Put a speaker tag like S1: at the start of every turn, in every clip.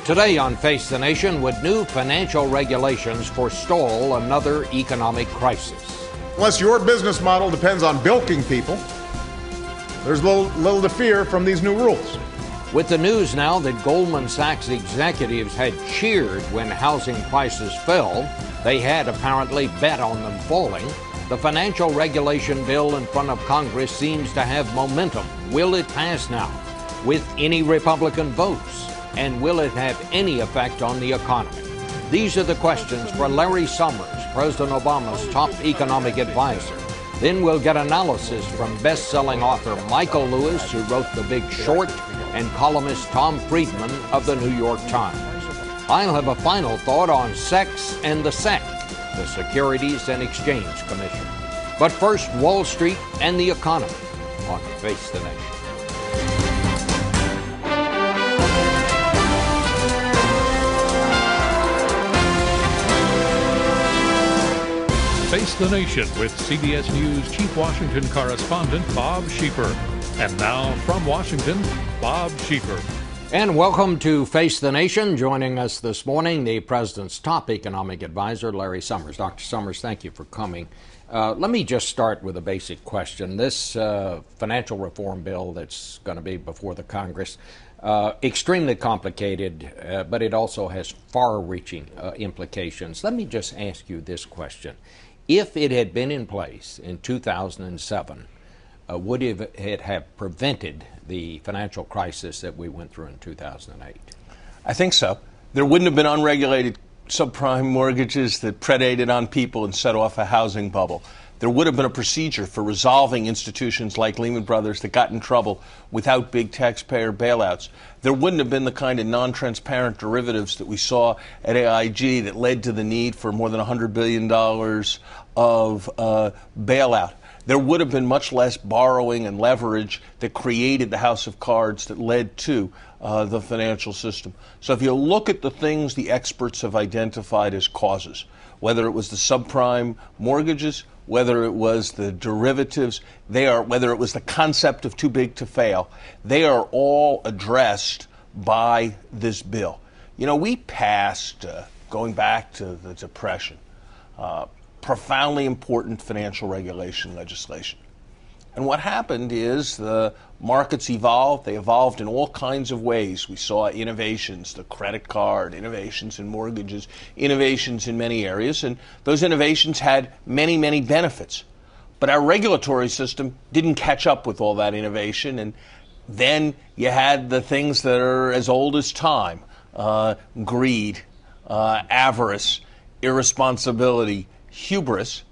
S1: Today on Face the Nation, would new financial regulations forestall another economic crisis?
S2: Unless your business model depends on bilking people, there's little to fear from these new rules.
S1: With the news now that Goldman Sachs executives had cheered when housing prices fell, they had apparently bet on them falling. The financial regulation bill in front of Congress seems to have momentum. Will it pass now with any Republican votes? And will it have any effect on the economy? These are the questions for Larry Summers, President Obama's top economic advisor. Then we'll get analysis from best-selling author Michael Lewis, who wrote The Big Short, and columnist Tom Friedman of the New York Times. I'll have a final thought on sex and the SEC, the Securities and Exchange Commission. But first, Wall Street and the economy on Face the Nation.
S3: Face the Nation with CBS News Chief Washington Correspondent Bob Schieffer. And now from Washington, Bob Schieffer.
S1: And welcome to Face the Nation. Joining us this morning, the President's top economic advisor, Larry Summers. Dr. Summers, thank you for coming. Let me just start with a basic question. This financial reform bill that's going to be before the Congress, extremely complicated, but it also has far-reaching implications. Let me just ask you this question. If it had been in place in 2007, would it have prevented the financial crisis that we went through in 2008?
S4: I think so. There wouldn't have been unregulated subprime mortgages that predated on people and set off a housing bubble. There would have been a procedure for resolving institutions like Lehman Brothers that got in trouble without big taxpayer bailouts. There wouldn't have been the kind of non-transparent derivatives that we saw at AIG that led to the need for more than $100 billion of bailout. There would have been much less borrowing and leverage that created the house of cards that led to the financial system. So if you look at the things the experts have identified as causes, whether it was the subprime mortgages, whether it was the derivatives, whether it was the concept of too big to fail, they are all addressed by this bill. You know, we passed, going back to the Depression, profoundly important financial regulation legislation. And what happened is the markets evolved. They evolved in all kinds of ways. We saw innovations, the credit card, innovations in mortgages, innovations in many areas. And those innovations had many, many benefits. But our regulatory system didn't catch up with all that innovation. And then you had the things that are as old as time, greed, avarice, irresponsibility, hubris.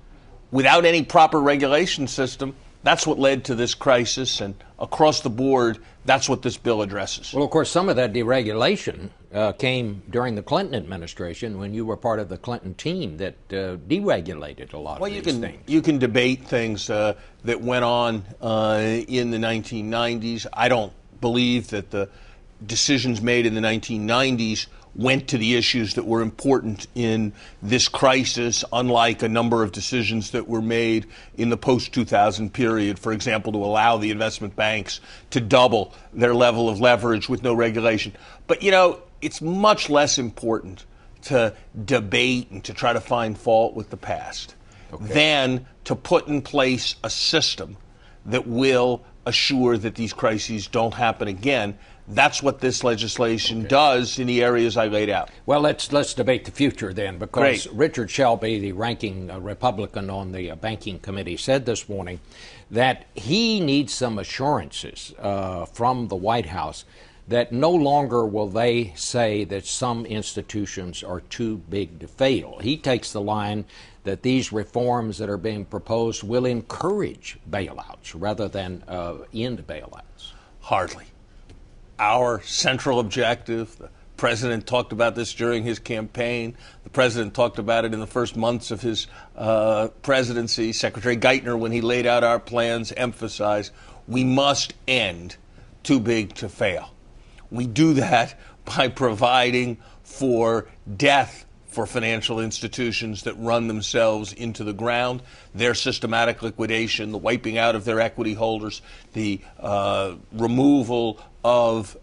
S4: Without any proper regulation system, that's what led to this crisis, and across the board, that's what this bill addresses.
S1: Well, of course, some of that deregulation came during the Clinton administration when you were part of the Clinton team that deregulated a lot of these things.
S4: You can debate things that went on in the 1990s. I don't believe that the decisions made in the 1990s went to the issues that were important in this crisis, unlike a number of decisions that were made in the post-2000 period, for example, to allow the investment banks to double their level of leverage with no regulation. But, you know, it's much less important to debate and to try to find fault with the past than to put in place a system that will assure that these crises don't happen again. That's what this legislation does in the areas I laid out.
S1: Well, let's debate the future then, because Richard Shelby, the ranking Republican on the Banking Committee, said this morning that he needs some assurances from the White House that no longer will they say that some institutions are too big to fail. He takes the line that these reforms that are being proposed will encourage bailouts rather than end bailouts.
S4: Hardly. Our central objective, the president talked about this during his campaign. The president talked about it in the first months of his presidency. Secretary Geithner, when he laid out our plans, emphasized we must end too big to fail. We do that by providing for death for financial institutions that run themselves into the ground, their systematic liquidation, the wiping out of their equity holders, the removal of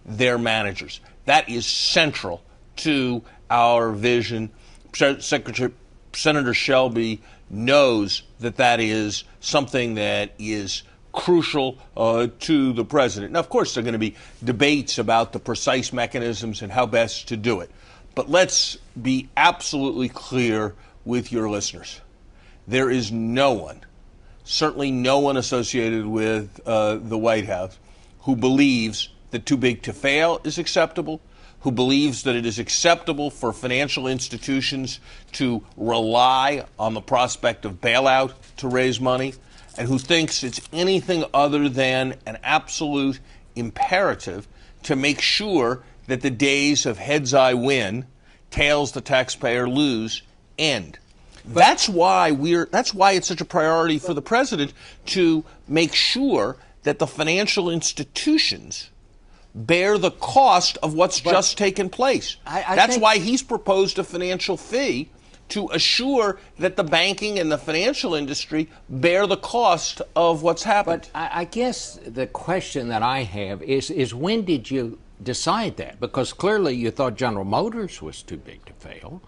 S4: their managers. That is central to our vision. Senator Shelby knows that that is something that is crucial to the president. Now, of course, there are going to be debates about the precise mechanisms and how best to do it. But let's be absolutely clear with your listeners. There is no one, certainly no one associated with the White House, who believes that too big to fail is acceptable, who believes that it is acceptable for financial institutions to rely on the prospect of bailout to raise money, and who thinks it's anything other than an absolute imperative to make sure that the days of heads I win, tails the taxpayer lose end. That's why it's such a priority for the president to make sure that the financial institutions bear the cost of what's just taken place. That's why he's proposed a financial fee to assure that the banking and the financial industry bear the cost of what's happened.
S1: But I guess the question that I have is when did you decide that? Because clearly you thought General Motors was too big to fail.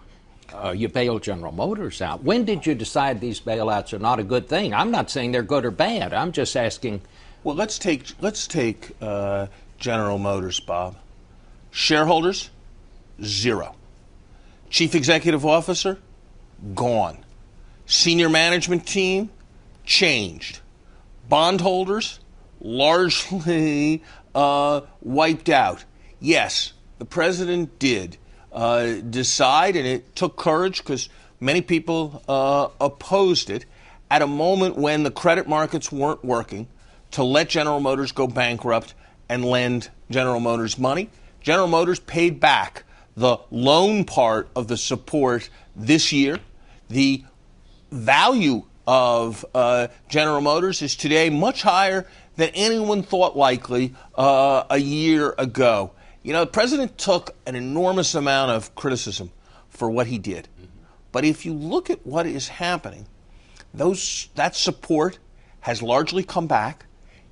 S1: You bailed General Motors out. When did you decide these bailouts are not a good thing? I'm not saying they're good or bad. I'm just asking.
S4: Well, let's take General Motors, Bob. Shareholders, 0. Chief Executive Officer, gone. Senior management team, changed. Bondholders, largely wiped out. Yes, the president did decide, and it took courage because many people opposed it, at a moment when the credit markets weren't working, to let General Motors go bankrupt and lend General Motors money. General Motors paid back the loan part of the support this year. The value of General Motors is today much higher than anyone thought likely a year ago. You know, the president took an enormous amount of criticism for what he did. But if you look at what is happening, that support has largely come back.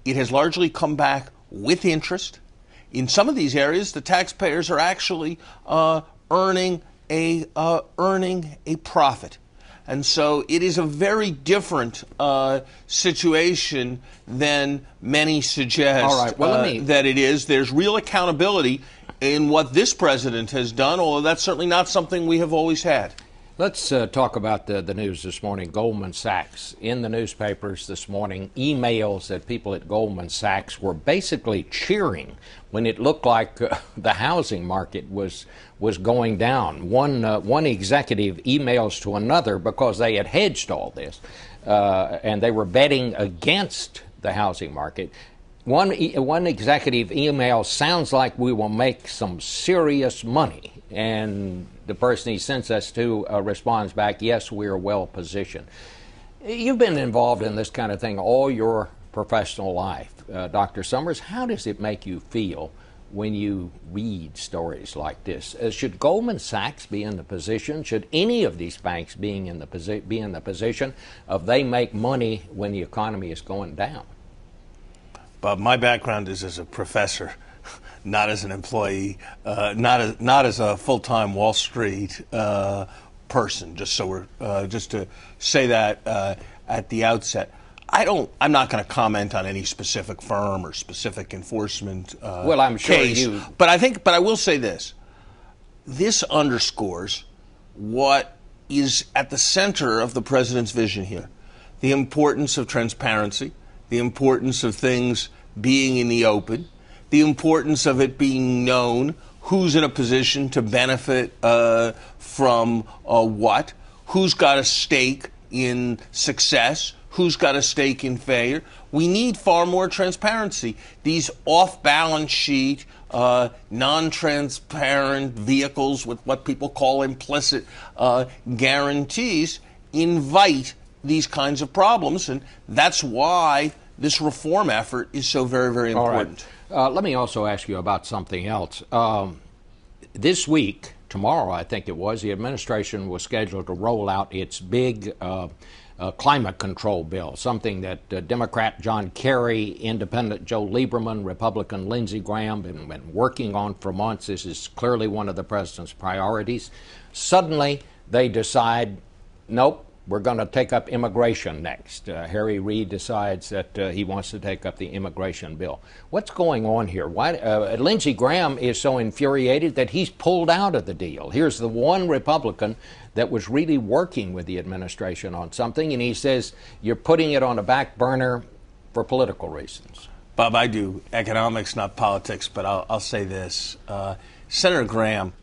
S4: It has largely come back with interest. In some of these areas, the taxpayers are actually earning a profit. And so it is a very different situation than many suggest.
S1: All right. Well,
S4: that it is. There's real accountability in what this president has done, although that's certainly not something we have always had.
S1: Let's talk about the news this morning. Goldman Sachs, in the newspapers this morning, emails that people at Goldman Sachs were basically cheering when it looked like the housing market was going down. One executive emails to another because they had hedged all this, and they were betting against the housing market. One executive email sounds like we will make some serious money, and the person he sends us to responds back, yes, we are well positioned. You've been involved in this kind of thing all your professional life. Dr. Summers, how does it make you feel when you read stories like this? Should Goldman Sachs be in the position, should any of these banks be in the position of they make money when the economy is going down?
S4: Bob, my background is as a professor, not as an employee, not as a full-time Wall Street person. Just to say that at the outset, I'm not going to comment on any specific firm or specific enforcement
S1: well, I'm sure
S4: case. But I will say this: this underscores what is at the center of the president's vision here: the importance of transparency, the importance of things being in the open, the importance of it being known who's in a position to benefit from what, who's got a stake in success, who's got a stake in failure. We need far more transparency. These off-balance sheet, non-transparent vehicles with what people call implicit guarantees invite these kinds of problems, and that's why this reform effort is so very, very important.
S1: All right. Let me also ask you about something else. This week, tomorrow I think it was, the administration was scheduled to roll out its big climate control bill, something that Democrat John Kerry, Independent Joe Lieberman, Republican Lindsey Graham have been working on for months. This is clearly one of the president's priorities. Suddenly, they decide, nope, we're going to take up immigration next. Harry Reid decides that he wants to take up the immigration bill. What's going on here? Why, Lindsey Graham is so infuriated that he's pulled out of the deal. Here's the one Republican that was really working with the administration on something, and he says, you're putting it on a back burner for political reasons.
S4: Bob, I do economics, not politics, but I'll say this. Senator Graham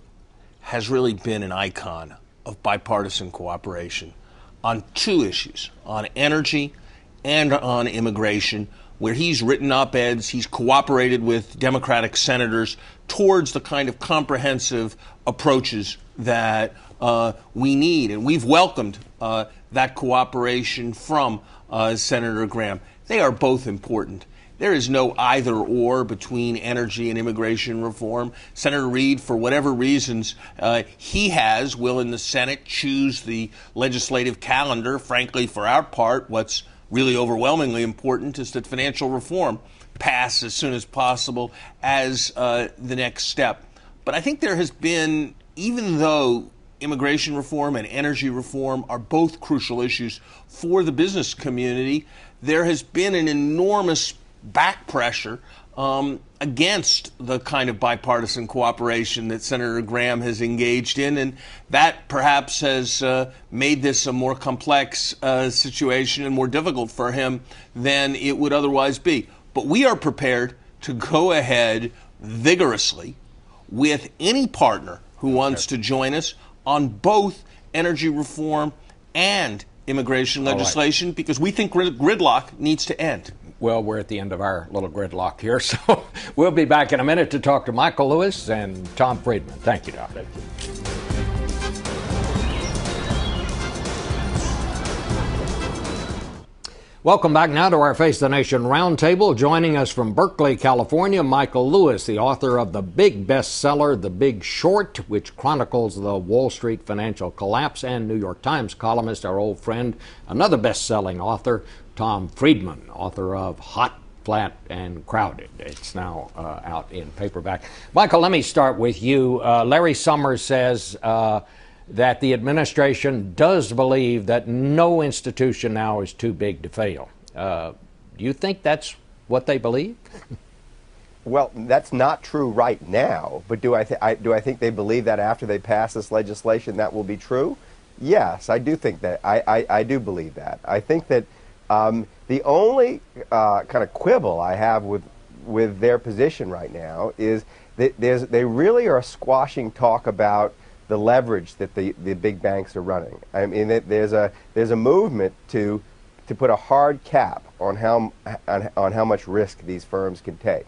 S4: has really been an icon of bipartisan cooperation on two issues, on energy and on immigration, where he's written op-eds, he's cooperated with Democratic senators towards the kind of comprehensive approaches that we need. And we've welcomed that cooperation from Senator Graham. They are both important. There is no either or between energy and immigration reform. Senator Reid, for whatever reasons will in the Senate choose the legislative calendar. Frankly, for our part, what's really overwhelmingly important is that financial reform pass as soon as possible as the next step. But I think there has been, even though immigration reform and energy reform are both crucial issues for the business community, there has been an enormous back pressure against the kind of bipartisan cooperation that Senator Graham has engaged in, and that perhaps has made this a more complex situation and more difficult for him than it would otherwise be. But we are prepared to go ahead vigorously with any partner who wants to join us on both energy reform and immigration legislation, because we think gridlock needs to end.
S1: Well, we're at the end of our little gridlock here, so we'll be back in a minute to talk to Michael Lewis and Tom Friedman. Thank you, Doc. Thank you. Welcome back now to our Face the Nation Roundtable. Joining us from Berkeley, California, Michael Lewis, the author of the big bestseller, The Big Short, which chronicles the Wall Street financial collapse, and New York Times columnist, our old friend, another best-selling author, Tom Friedman, author of Hot, Flat, and Crowded. It's now out in paperback. Michael, let me start with you. Larry Summers says that the administration does believe that no institution now is too big to fail. Do you think that's what they believe?
S5: Well, that's not true right now, but do I think they believe that after they pass this legislation that will be true? Yes, I do think that. I do believe that. I think that the only kind of quibble I have with their position right now is that they really are squashing talk about the leverage that the big banks are running. I mean, there's a movement to put a hard cap on how much risk these firms can take,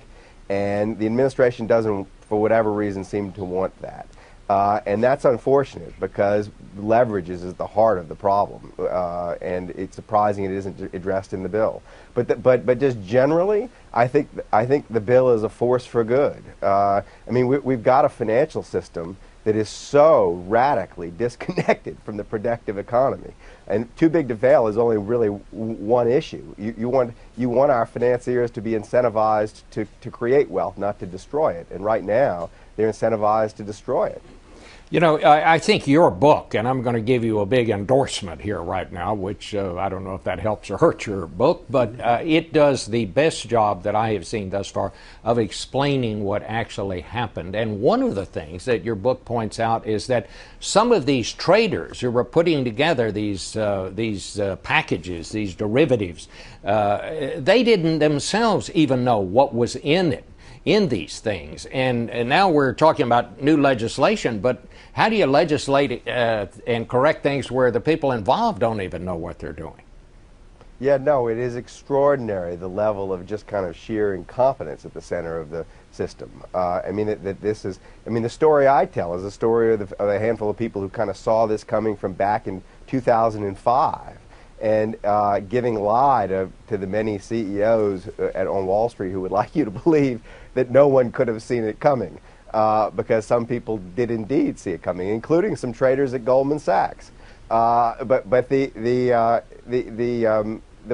S5: and the administration doesn't, for whatever reason, seem to want that. And that's unfortunate because leverage is at the heart of the problem, and it's surprising it isn't addressed in the bill. But just generally, I think the bill is a force for good. I mean, we've got a financial system that is so radically disconnected from the productive economy, and too big to fail is only really one issue. You want our financiers to be incentivized to create wealth, not to destroy it. And right now, they're incentivized to destroy it.
S1: You know, I think your book, and I'm going to give you a big endorsement here right now, which I don't know if that helps or hurts your book, but it does the best job that I have seen thus far of explaining what actually happened. And one of the things that your book points out is that some of these traders who were putting together these packages, these derivatives, they didn't themselves even know what was in it, in these things. And now we're talking about new legislation, but how do you legislate and correct things where the people involved don't even know what they're doing?
S5: Yeah, no, it is extraordinary, the level of just kind of sheer incompetence at the center of the system. I mean, the story I tell is a story of a handful of people who kind of saw this coming from back in 2005. And giving lie to the many CEOs on Wall Street who would like you to believe that no one could have seen it coming, because some people did indeed see it coming, including some traders at Goldman Sachs. But the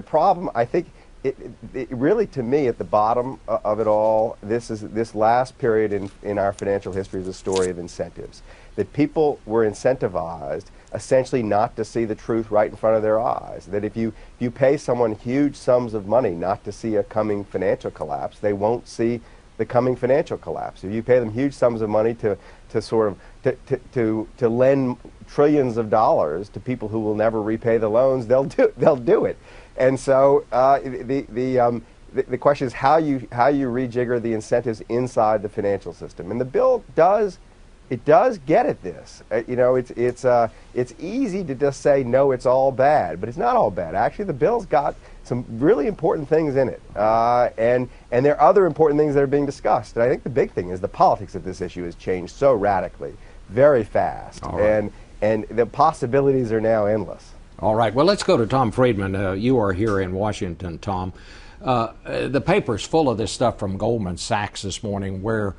S5: problem, I think, it really, to me, at the bottom of it all, this last period in our financial history is a story of incentives. That people were incentivized essentially not to see the truth right in front of their eyes. That if you pay someone huge sums of money not to see a coming financial collapse, they won't see the coming financial collapse. If you pay them huge sums of money to lend trillions of dollars to people who will never repay the loans, they'll do it. And so the question is how you rejigger the incentives inside the financial system. And the bill does get at this. It's easy to just say no, it's all bad, but it's not all bad. Actually, the bill's got some really important things in it, and there are other important things that are being discussed. And I think the big thing is the politics of this issue has changed so radically, very fast, right. and the possibilities are now endless.
S1: All right. Well, let's go to Tom Friedman. You are here in Washington, Tom. The paper's full of this stuff from Goldman Sachs this morning, where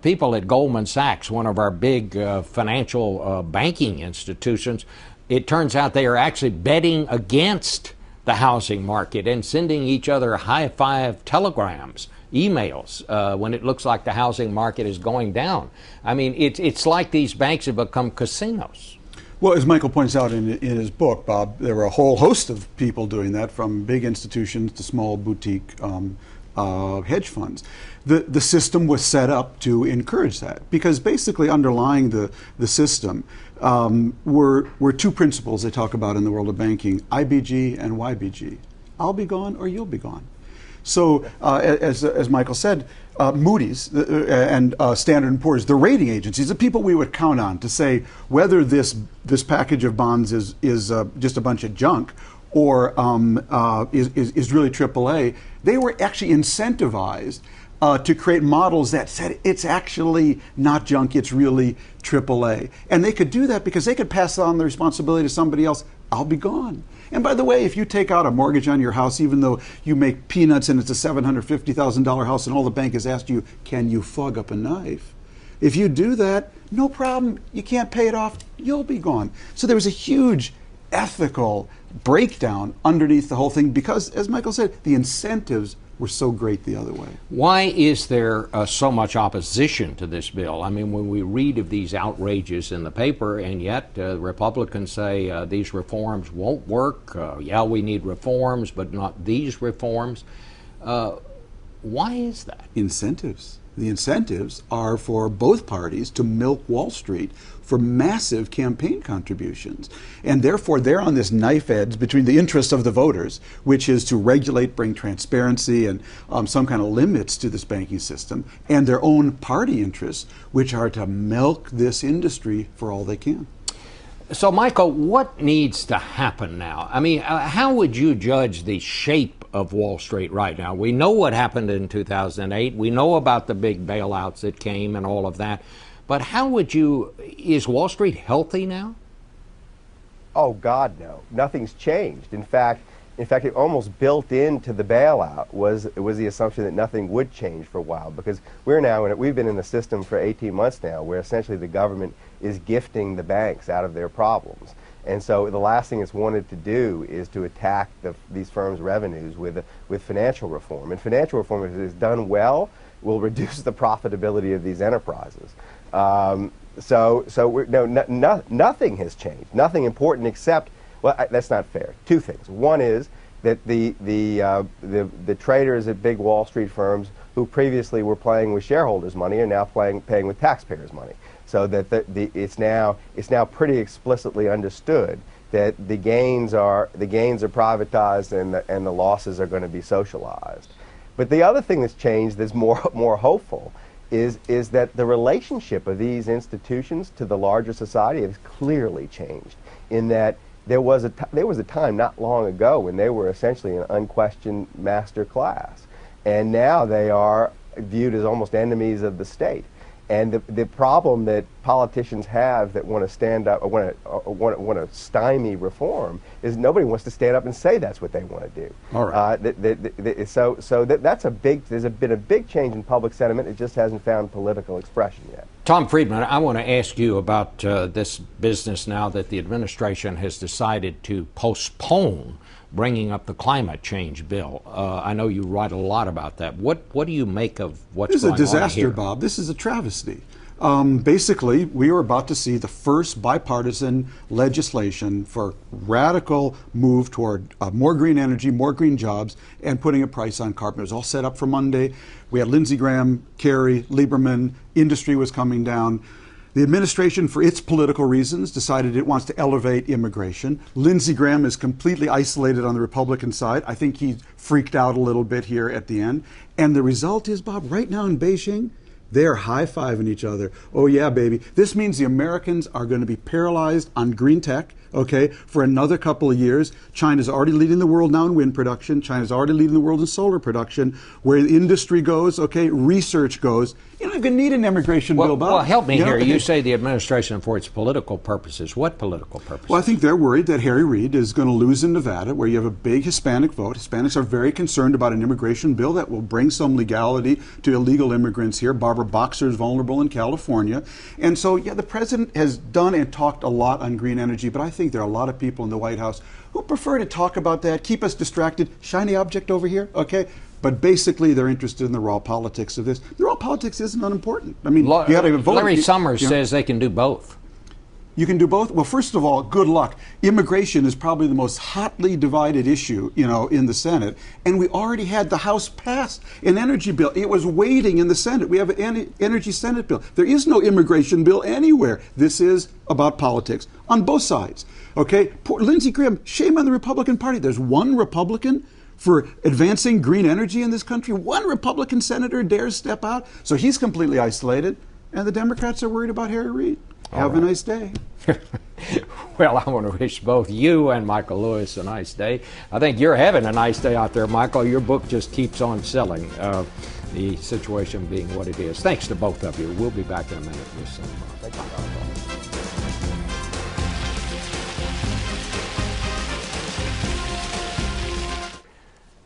S1: people at Goldman Sachs, one of our big financial banking institutions, it turns out they are actually betting against the housing market and sending each other high-five telegrams, emails, when it looks like the housing market is going down. I mean, it's like these banks have become casinos.
S6: Well, as Michael points out in his book, Bob, there were a whole host of people doing that, from big institutions to small boutique hedge funds. The system was set up to encourage that, because basically underlying the system were two principles they talk about in the world of banking: IBG and YBG. I'll be gone or you'll be gone. So as Michael said, Moody's and Standard & Poor's, the rating agencies, the people we would count on to say whether this package of bonds is just a bunch of junk or is really AAA, they were actually incentivized to create models that said it's actually not junk, it's really AAA. And they could do that because they could pass on the responsibility to somebody else. I'll be gone. And by the way, if you take out a mortgage on your house, even though you make peanuts and it's a $750,000 house and all the bank has asked you, can you fug up a knife? If you do that, no problem. You can't pay it off. You'll be gone. So there was a huge ethical breakdown underneath the whole thing because, as Michael said, the incentives were so great the other way.
S1: Why is there so much opposition to this bill? I mean, when we read of these outrages in the paper, and yet Republicans say these reforms won't work. Yeah, we need reforms, but not these reforms. Why is that?
S6: Incentives. The incentives are for both parties to milk Wall Street for massive campaign contributions. And therefore, they're on this knife edge between the interests of the voters, which is to regulate, bring transparency and some kind of limits to this banking system, and their own party interests, which are to milk this industry for all they can.
S1: So, Michael, what needs to happen now? I mean, how would you judge the shape of Wall Street right now? We know what happened in 2008. We know about the big bailouts that came and all of that. But how would you, is Wall Street healthy now?
S5: Oh, God, no. Nothing's changed. In fact, it almost built into the bailout was the assumption that nothing would change for a while, because we've been in the system for 18 months now, where essentially the government is gifting the banks out of their problems. And so the last thing it's wanted to do is to attack these firms' revenues with financial reform. And financial reform, if it is done well, will reduce the profitability of these enterprises. Nothing has changed. Nothing important except, well, that's not fair. Two things. One is that the traders at big Wall Street firms who previously were playing with shareholders' money are now paying with taxpayers' money. So that it's now pretty explicitly understood that the gains are privatized and the losses are going to be socialized. But the other thing that's changed that's more hopeful is that the relationship of these institutions to the larger society has clearly changed. In that there was a time not long ago when they were essentially an unquestioned master class, and now they are viewed as almost enemies of the state. And the problem that politicians have that want to stand up, or want to stymie reform, is nobody wants to stand up and say that's what they want to do.
S1: All right.
S5: There's been a big change in public sentiment. It just hasn't found political expression yet.
S1: Tom Friedman, I want to ask you about this business now that the administration has decided to postpone bringing up the climate change bill. I know you write a lot about that. What do you make of what's going on here?
S6: This is a disaster, Bob. This is a travesty. Basically, we are about to see the first bipartisan legislation for radical move toward more green energy, more green jobs, and putting a price on carbon. It was all set up for Monday. We had Lindsey Graham, Kerry, Lieberman, industry was coming down. The administration, for its political reasons, decided it wants to elevate immigration. Lindsey Graham is completely isolated on the Republican side. I think he freaked out a little bit here at the end. And the result is, Bob, right now in Beijing, they're high-fiving each other. Oh, yeah, baby. This means the Americans are going to be paralyzed on green tech, okay, for another couple of years. China's already leading the world now in wind production. China's already leading the world in solar production. Where the industry goes, okay, research goes. You're not going to need an immigration bill, Bob.
S1: Well, help me here. You say the administration for its political purposes. What political purposes?
S6: Well, I think they're worried that Harry Reid is going to lose in Nevada, where you have a big Hispanic vote. Hispanics are very concerned about an immigration bill that will bring some legality to illegal immigrants here. Barbara Boxer is vulnerable in California. And so, yeah, the president has done and talked a lot on green energy, but I think there are a lot of people in the White House who prefer to talk about that, keep us distracted, shiny object over here, okay? But basically, they're interested in the raw politics of this. The raw politics isn't unimportant. I mean, you got to vote.
S1: Larry Summers says they can do both.
S6: You can do both? Well, first of all, good luck. Immigration is probably the most hotly divided issue, in the Senate. And we already had the House pass an energy bill. It was waiting in the Senate. We have an energy Senate bill. There is no immigration bill anywhere. This is about politics on both sides. Okay? Poor Lindsey Graham, shame on the Republican Party. There's one Republican for advancing green energy in this country. One Republican senator dares step out. So he's completely isolated. And the Democrats are worried about Harry Reid. Have a nice day.
S1: Well, I want to wish both you and Michael Lewis a nice day. I think you're having a nice day out there, Michael. Your book just keeps on selling, the situation being what it is. Thanks to both of you. We'll be back in a minute with some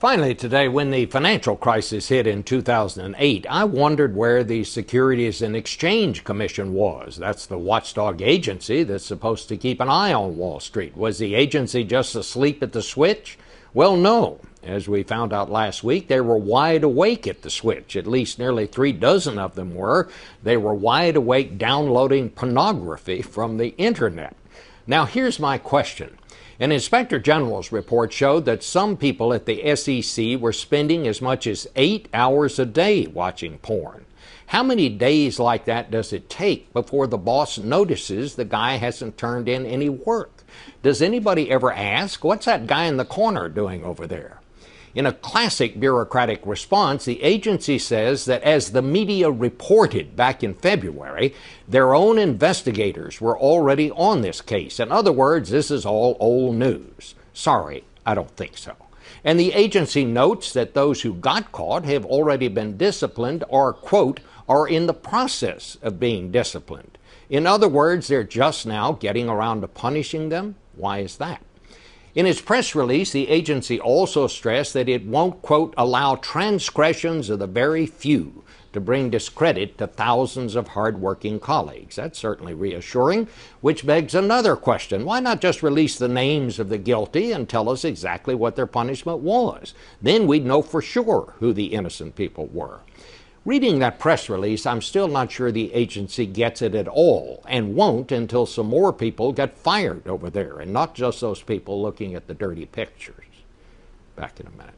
S1: Finally today, when the financial crisis hit in 2008, I wondered where the Securities and Exchange Commission was. That's the watchdog agency that's supposed to keep an eye on Wall Street. Was the agency just asleep at the switch? Well, no. As we found out last week, they were wide awake at the switch. At least nearly 36 of them were. They were wide awake downloading pornography from the internet. Now, here's my question. An Inspector General's report showed that some people at the SEC were spending as much as 8 hours a day watching porn. How many days like that does it take before the boss notices the guy hasn't turned in any work? Does anybody ever ask, what's that guy in the corner doing over there? In a classic bureaucratic response, the agency says that as the media reported back in February, their own investigators were already on this case. In other words, this is all old news. Sorry, I don't think so. And the agency notes that those who got caught have already been disciplined or, quote, are in the process of being disciplined. In other words, they're just now getting around to punishing them. Why is that? In its press release, the agency also stressed that it won't, quote, allow transgressions of the very few to bring discredit to thousands of hardworking colleagues. That's certainly reassuring, which begs another question. Why not just release the names of the guilty and tell us exactly what their punishment was? Then we'd know for sure who the innocent people were. Reading that press release, I'm still not sure the agency gets it at all, and won't until some more people get fired over there, and not just those people looking at the dirty pictures. Back in a minute.